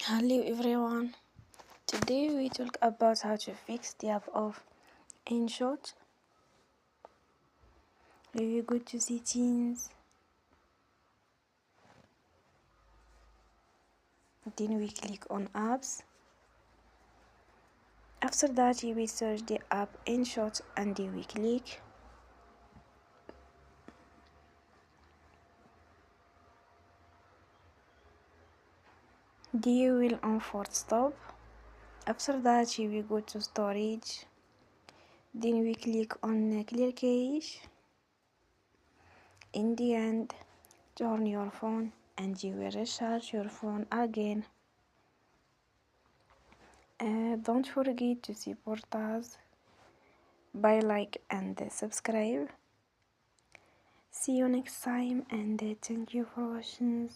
Hello everyone. Today we talk about how to fix the app of InShOt. We will go to settings, then we click on apps. After that we will search the app InShOt and then we click. Then you will on forward stop. After that you will go to storage. Then we click on clear cache. In the end, turn your phone and you will recharge your phone again. Don't forget to support us by like and subscribe. See you next time and thank you for watching.